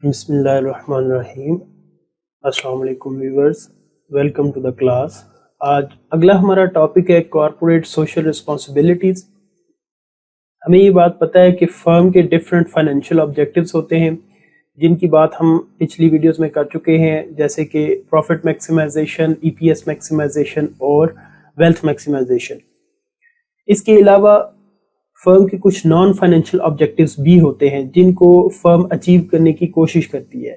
بسم اللہ الرحمن الرحیم۔ السلام علیکم viewers, welcome to the class. آج اگلا ہمارا ٹاپک ہے کارپوریٹ سوشل رسپانسبلٹیز۔ ہمیں یہ بات پتہ ہے کہ فرم کے ڈفرینٹ فائنینشیل آبجیکٹیوز ہوتے ہیں جن کی بات ہم پچھلی ویڈیوز میں کر چکے ہیں، جیسے کہ پروفٹ میکسیمائزیشن، ای پی ایس میکسیمائزیشن اور ویلتھ میکسیمائزیشن۔ اس کے علاوہ فرم کے کچھ نان فائنینشیل آبجیکٹیوز بھی ہوتے ہیں جن کو فرم اچیو کرنے کی کوشش کرتی ہے۔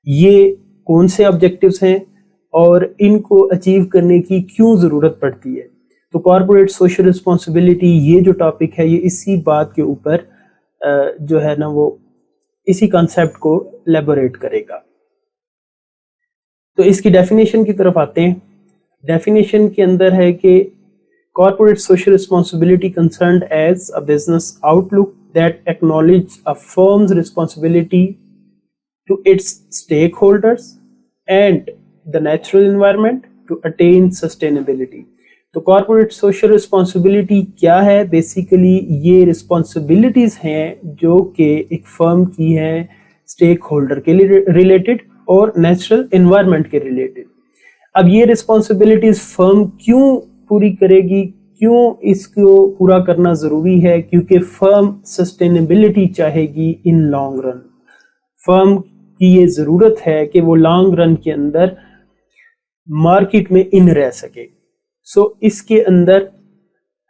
یہ کون سے آبجیکٹیوز ہیں اور ان کو اچیو کرنے کی کیوں ضرورت پڑتی ہے؟ تو کارپوریٹ سوشل رسپانسبلٹی یہ جو ٹاپک ہے یہ اسی بات کے اوپر جو ہے نا وہ اسی کانسیپٹ کو لیبوریٹ کرے گا۔ تو اس کی ڈیفینیشن کی طرف آتے ہیں۔ ڈیفینیشن کے اندر ہے کہ corporate social responsibility concerned as a business outlook that acknowledges a firm's responsibility to its stakeholders and the natural environment to attain sustainability۔ تو corporate social responsibility کیا ہے؟ بیسیکلی یہ responsibilities ہیں جو کہ ایک فرم کی ہیں اسٹیک ہولڈر کے ریلیٹڈ اور نیچرل انوائرمنٹ کے ریلیٹڈ۔ اب یہ responsibilities فرم کیوں پوری کرے گی، کیوں اس کو پورا کرنا ضروری ہے؟ کیونکہ فرم سسٹینیبلٹی چاہے گی ان لانگ رن۔ فرم کی یہ ضرورت ہے کہ وہ لانگ رن کے اندر مارکیٹ میں ان رہ سکے۔ اس کے اندر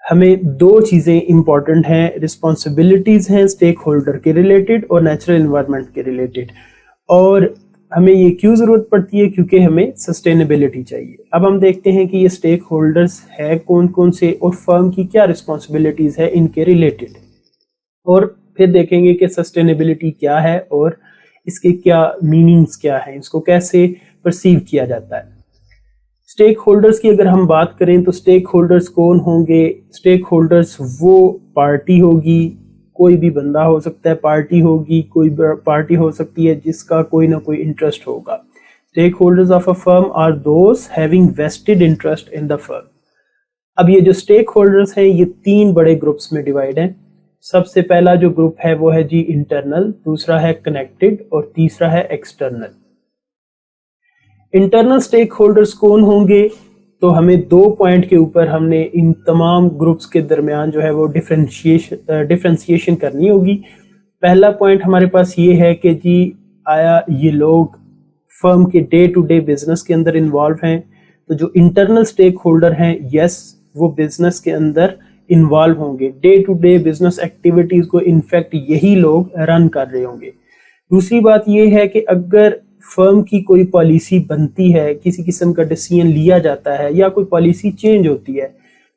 ہمیں دو چیزیں امپورٹنٹ ہیں، رسپانسبلٹیز ہیں اسٹیک ہولڈر کے ریلیٹڈ اور نیچرل انوائرمنٹ کے ریلیٹڈ۔ اور ہمیں یہ کیوں ضرورت پڑتی ہے؟ کیونکہ ہمیں سسٹینیبلٹی چاہیے۔ اب ہم دیکھتے ہیں کہ یہ اسٹیک ہولڈرز ہے کون کون سے اور فرم کی کیا رسپانسبلٹیز ہے ان کے ریلیٹڈ، اور پھر دیکھیں گے کہ سسٹینیبلٹی کیا ہے اور اس کے کیا میننگز کیا ہیں، اس کو کیسے پرسیو کیا جاتا ہے۔ اسٹیک ہولڈرز کی اگر ہم بات کریں تو اسٹیک ہولڈرز کون ہوں گے؟ اسٹیک ہولڈرز وہ پارٹی ہوگی، کوئی بھی بندہ ہو سکتا ہے، پارٹی ہوگی، کوئی پارٹی ہو سکتی ہے جس کا کوئی نہ کوئی انٹرسٹ ہوگا۔ Stakeholders of a firm are those having vested interest in the firm. اب یہ جو اسٹیک ہولڈرز ہیں یہ تین بڑے گروپس میں ڈیوائڈ ہیں۔ سب سے پہلا جو گروپ ہے وہ ہے جی انٹرنل، دوسرا ہے کنیکٹڈ اور تیسرا ہے ایکسٹرنل۔ انٹرنل اسٹیک ہولڈرز کون ہوں گے؟ تو ہمیں دو پوائنٹ کے اوپر ہم نے ان تمام گروپس کے درمیان جو ہے وہ ڈفرینسیشن کرنی ہوگی۔ پہلا پوائنٹ ہمارے پاس یہ ہے کہ جی آیا یہ لوگ فرم کے ڈے ٹو ڈے بزنس کے اندر انوالو ہیں؟ تو جو انٹرنل اسٹیک ہولڈر ہیں یس وہ بزنس کے اندر انوالو ہوں گے، day to day business activities کو انفیکٹ یہی لوگ رن کر رہے ہوں گے۔ دوسری بات یہ ہے کہ اگر فرم کی کوئی پالیسی بنتی ہے، کسی قسم کا ڈیسیژن لیا جاتا ہے یا کوئی پالیسی چینج ہوتی ہے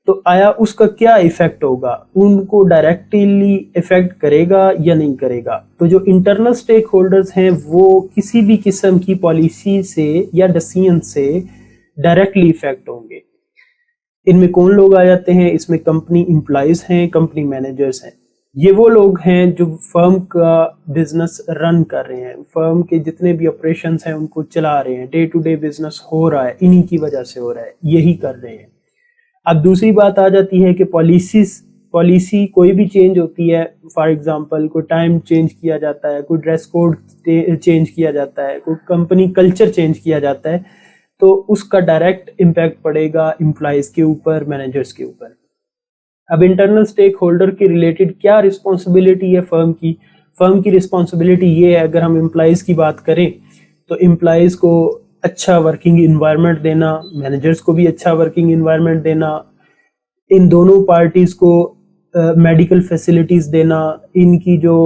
تو آیا اس کا کیا ایفیکٹ ہوگا؟ ان کو ڈائریکٹلی ایفیکٹ کرے گا یا نہیں کرے گا؟ تو جو انٹرنل اسٹیک ہولڈرز ہیں وہ کسی بھی قسم کی پالیسی سے یا ڈیسیژن سے ڈائریکٹلی ایفیکٹ ہوں گے۔ ان میں کون لوگ آ جاتے ہیں؟ اس میں کمپنی امپلائیز ہیں، کمپنی مینیجرز ہیں۔ یہ وہ لوگ ہیں جو فرم کا بزنس رن کر رہے ہیں، فرم کے جتنے بھی آپریشنز ہیں ان کو چلا رہے ہیں، ڈے ٹو ڈے بزنس ہو رہا ہے، انہی کی وجہ سے ہو رہا ہے، یہی کر رہے ہیں۔ اب دوسری بات آ جاتی ہے کہ پالیسی کوئی بھی چینج ہوتی ہے، فار ایگزامپل کوئی ٹائم چینج کیا جاتا ہے، کوئی ڈریس کوڈ چینج کیا جاتا ہے، کوئی کمپنی کلچر چینج کیا جاتا ہے، تو اس کا ڈائریکٹ امپیکٹ پڑے گا امپلائیز کے اوپر، مینیجرز کے اوپر۔ اب انٹرنل اسٹیک ہولڈر کے ریلیٹڈ کیا رسپانسبلٹی ہے فرم کی؟ فرم کی رسپانسبلٹی یہ ہے، اگر ہم امپلائیز کی بات کریں تو امپلائیز کو اچھا ورکنگ انوائرمنٹ دینا، مینیجرز کو بھی اچھا ورکنگ انوائرمنٹ دینا، ان دونوں پارٹیز کو میڈیکل فیسلٹیز دینا، ان کی جو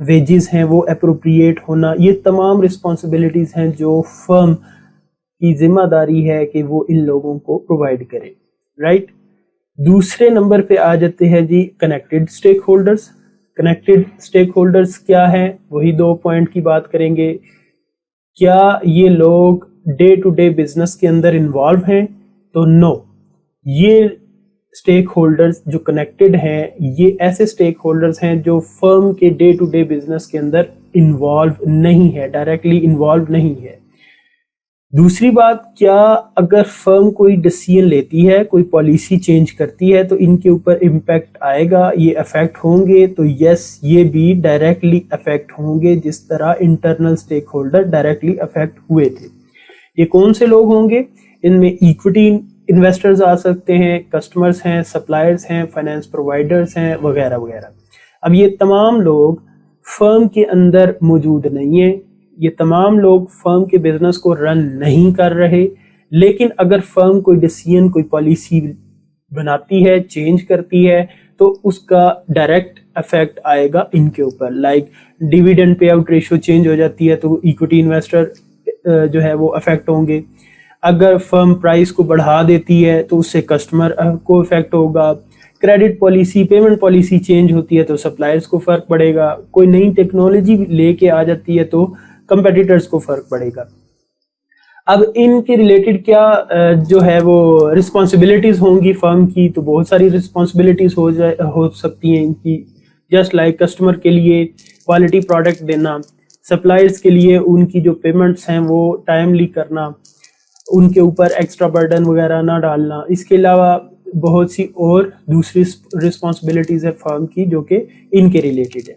ویجز ہیں وہ اپروپریٹ ہونا، یہ تمام رسپانسبلٹیز ہیں جو فرم کی ذمہ داری ہے کہ وہ ان لوگوں کو پرووائڈ کرے، رائٹ؟ دوسرے نمبر پہ آ جاتے ہیں جی connected stakeholders. Connected stakeholders کیا ہیں؟ وہی دو پوائنٹ کی بات کریں گے۔ کیا یہ لوگ ڈے ٹو ڈے بزنس کے اندر انوالو ہیں؟ تو نو، یہ اسٹیک ہولڈرز جو کنیکٹڈ ہیں یہ ایسے اسٹیک ہولڈرز ہیں جو فرم کے ڈے ٹو ڈے بزنس کے اندر انوالو نہیں ہے، ڈائریکٹلی انوالو نہیں ہے۔ دوسری بات، کیا اگر فرم کوئی ڈیسیژن لیتی ہے، کوئی پالیسی چینج کرتی ہے تو ان کے اوپر امپیکٹ آئے گا، یہ افیکٹ ہوں گے؟ تو یس، یہ بھی ڈائریکٹلی افیکٹ ہوں گے، جس طرح انٹرنل سٹیک ہولڈر ڈائریکٹلی افیکٹ ہوئے تھے۔ یہ کون سے لوگ ہوں گے؟ ان میں ایکوٹی انویسٹرز آ سکتے ہیں، کسٹمرز ہیں، سپلائرز ہیں، فائنینس پرووائڈرز ہیں، وغیرہ وغیرہ۔ اب یہ تمام لوگ فرم کے اندر موجود نہیں ہیں، یہ تمام لوگ فرم کے بزنس کو رن نہیں کر رہے، لیکن اگر فرم کوئی ڈیسیژن، کوئی پالیسی بناتی ہے، چینج کرتی ہے، تو اس کا ڈائریکٹ افیکٹ آئے گا ان کے اوپر۔ Like dividend payout ratio change ہو جاتی ہے تو ایکوٹی انویسٹر جو ہے وہ افیکٹ ہوں گے۔ اگر فرم پرائس کو بڑھا دیتی ہے تو اس سے کسٹمر کو افیکٹ ہوگا۔ Credit policy, payment policy change ہوتی ہے تو سپلائرز کو فرق پڑے گا۔ کوئی نئی ٹیکنالوجی لے کے آ جاتی ہے تو کمپیٹیٹرز کو فرق پڑے گا۔ اب ان کے ریلیٹڈ کیا جو ہے وہ رسپانسبلٹیز ہوں گی فرم کی؟ تو بہت ساری رسپانسبلٹیز ہو سکتی ہیں ان کی، جسٹ لائک کسٹمر کے لیے کوالٹی پروڈکٹ دینا، سپلائرز کے لیے ان کی جو پیمنٹس ہیں وہ ٹائملی کرنا، ان کے اوپر ایکسٹرا برڈن وغیرہ نہ ڈالنا۔ اس کے علاوہ بہت سی اور دوسری رسپانسبلٹیز ہے فرم کی جو کہ ان کے ریلیٹڈ ہے۔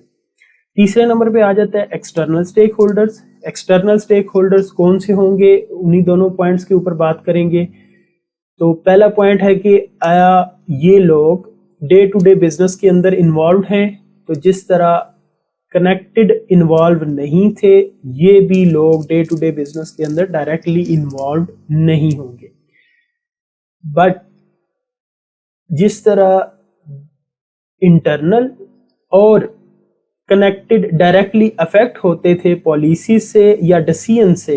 تیسرے نمبر پہ آ جاتا ہے external stake holders. External stake holders کون سے ہوں گے؟ انہی دونوں پوائنٹس کے اوپر بات کریں گے۔ تو پہلا پوائنٹ ہے کہ آیا یہ لوگ ڈے ٹو ڈے بزنس کے اندر انوالوڈ ہیں؟ تو جس طرح کنیکٹڈ انوالو نہیں تھے، یہ بھی لوگ ڈے ٹو ڈے بزنس کے اندر ڈائریکٹلی انوالوڈ نہیں ہوں گے۔ بٹ جس طرح انٹرنل اور کنیکٹڈ ڈائریکٹلی افیکٹ ہوتے تھے پالیسیز سے یا ڈیسیژن سے،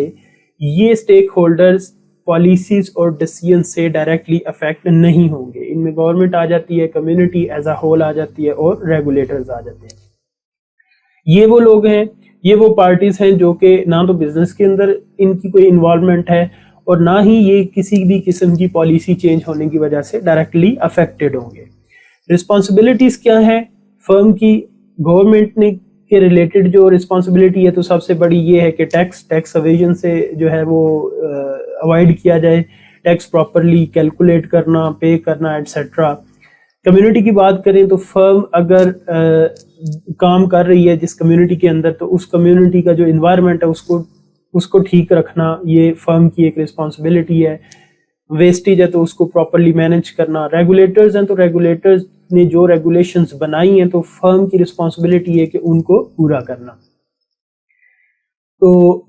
یہ سٹیک ہولڈرز پالیسیز اور ڈیسیژن سے ڈائریکٹلی افیکٹ نہیں ہوں گے۔ ان میں گورنمنٹ آ جاتی ہے، کمیونٹی ایز اے ہول آ جاتی ہے، اور ریگولیٹرز آ جاتے ہیں۔ یہ وہ لوگ ہیں، یہ وہ پارٹیز ہیں جو کہ نہ تو بزنس کے اندر ان کی کوئی انوالومنٹ ہے اور نہ ہی یہ کسی بھی قسم کی پالیسی چینج ہونے کی وجہ سے ڈائریکٹلی افیکٹڈ ہوں گے۔ رسپانسبلٹیز کیا ہیں فرم کی؟ گورنمنٹ نے کے ریلیٹڈ جو رسپانسبلٹی ہے تو سب سے بڑی یہ ہے کہ ٹیکس اویژن سے جو ہے وہ اوائڈ کیا جائے، ٹیکس پراپرلی کیلکولیٹ کرنا، پے کرنا، ایٹسیٹرا۔ کمیونٹی کی بات کریں تو فرم اگر کام کر رہی ہے جس کمیونٹی کے اندر، تو اس کمیونٹی کا جو انوائرمنٹ ہے اس کو ٹھیک رکھنا یہ فرم کی ایک رسپانسبلٹی ہے۔ ویسٹیج ہے تو اس کو پراپرلی مینیج کرنا۔ ریگولیٹرز ہیں تو ریگولیٹرز نے جو ریگولیشنز بنائی ہیں تو فرم کی رسپانسبلٹی ہے کہ ان کو پورا کرنا۔ تو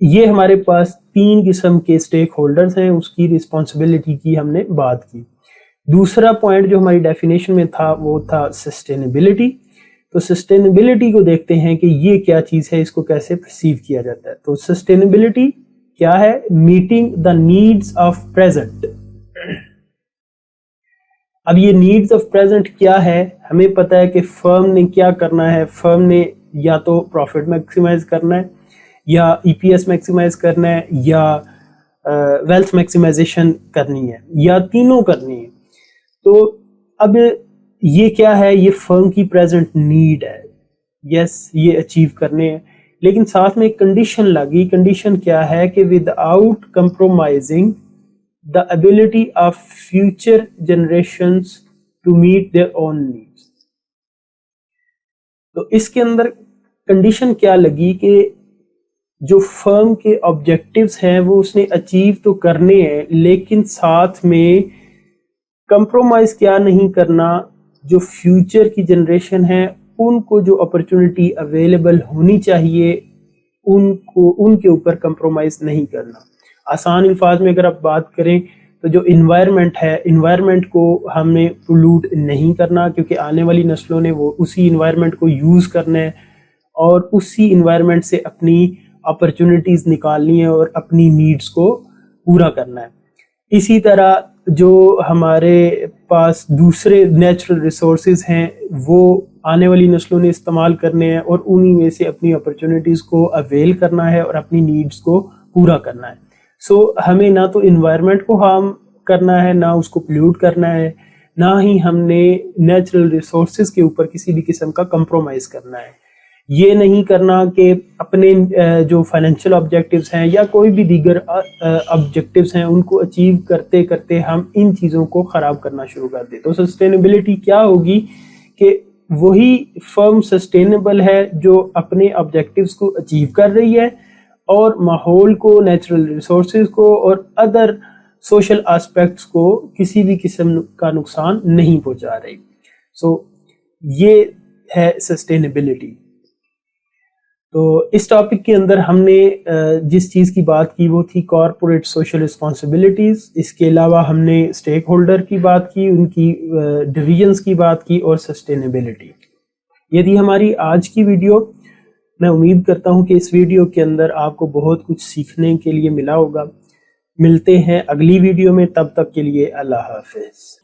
یہ ہمارے پاس 3 قسم کے سٹیک ہولڈرز ہیں، اس کی رسپانسبلٹی کی ہم نے بات کی۔ دوسرا پوائنٹ جو ہماری ڈیفینیشن میں تھا وہ تھا سسٹینیبلٹی۔ تو سسٹینیبلٹی کو دیکھتے ہیں کہ یہ کیا چیز ہے، اس کو کیسے پرسیو کیا جاتا ہے۔ تو سسٹینیبلٹی کیا ہے؟ Meeting the needs of present. اب یہ نیڈز آف پریزنٹ کیا ہے؟ ہمیں پتہ ہے کہ فرم نے کیا کرنا ہے۔ فرم نے یا تو پروفٹ میکسیمائز کرنا ہے، یا ای پی ایس میکسیمائز کرنا ہے، یا ویلتھ میکسیمائزیشن کرنی ہے، یا تینوں کرنی ہے۔ تو اب یہ کیا ہے؟ یہ فرم کی پریزنٹ نیڈ ہے، یس یہ اچیو کرنے ہیں، لیکن ساتھ میں ایک کنڈیشن لگی۔ کنڈیشن کیا ہے کہ with out compromising the ability of future generations to meet their own needs۔ تو اس کے اندر کنڈیشن کیا لگی کہ جو فرم کے آبجیکٹیوز ہیں وہ اس نے اچیو تو کرنے ہیں، لیکن ساتھ میں کمپرومائز کیا نہیں کرنا، جو فیوچر کی جنریشن ہے ان کو جو اپرچونٹی اویلیبل ہونی چاہیے ان کے اوپر کمپرومائز نہیں کرنا۔ آسان الفاظ میں اگر آپ بات کریں تو جو انوائرمنٹ ہے، انوائرمنٹ کو ہم نے پولوٹ نہیں کرنا، کیونکہ آنے والی نسلوں نے وہ اسی انوائرمنٹ کو یوز کرنا ہے اور اسی انوائرمنٹ سے اپنی اپرچونٹیز نکالنی ہے اور اپنی نیڈز کو پورا کرنا ہے۔ اسی طرح جو ہمارے پاس دوسرے نیچرل ریسورسز ہیں وہ آنے والی نسلوں نے استعمال کرنے ہیں اور انہی میں سے اپنی اپرچونٹیز کو اویل کرنا ہے اور اپنی نیڈز کو پورا کرنا ہے۔ سو ہمیں نہ تو انوائرمنٹ کو ہارم کرنا ہے، نہ اس کو پلیوٹ کرنا ہے، نہ ہی ہم نے نیچرل ریسورسز کے اوپر کسی بھی قسم کا کمپرومائز کرنا ہے۔ یہ نہیں کرنا کہ اپنے جو فائنینشیل آبجیکٹیوز ہیں یا کوئی بھی دیگر آبجیکٹیوز ہیں ان کو اچیو کرتے کرتے ہم ان چیزوں کو خراب کرنا شروع کر دیں. تو سسٹینیبلٹی کیا ہوگی کہ وہی فرم سسٹینیبل ہے جو اپنے آبجیکٹیوز کو اچیو کر رہی ہے اور ماحول کو، نیچرل ریسورسز کو اور ادر سوشل آسپیکٹس کو کسی بھی قسم کا نقصان نہیں پہنچا رہی. سو یہ ہے سسٹینیبلٹی. تو اس ٹاپک کے اندر ہم نے جس چیز کی بات کی وہ تھی کارپوریٹ سوشل رسپانسبلٹیز. اس کے علاوہ ہم نے اسٹیک ہولڈر کی بات کی، ان کی ڈویژنز کی بات کی اور سسٹینیبلٹی. یہ تھی ہماری آج کی ویڈیو. میں امید کرتا ہوں کہ اس ویڈیو کے اندر آپ کو بہت کچھ سیکھنے کے لیے ملا ہوگا. ملتے ہیں اگلی ویڈیو میں، تب تک کے لیے اللہ حافظ.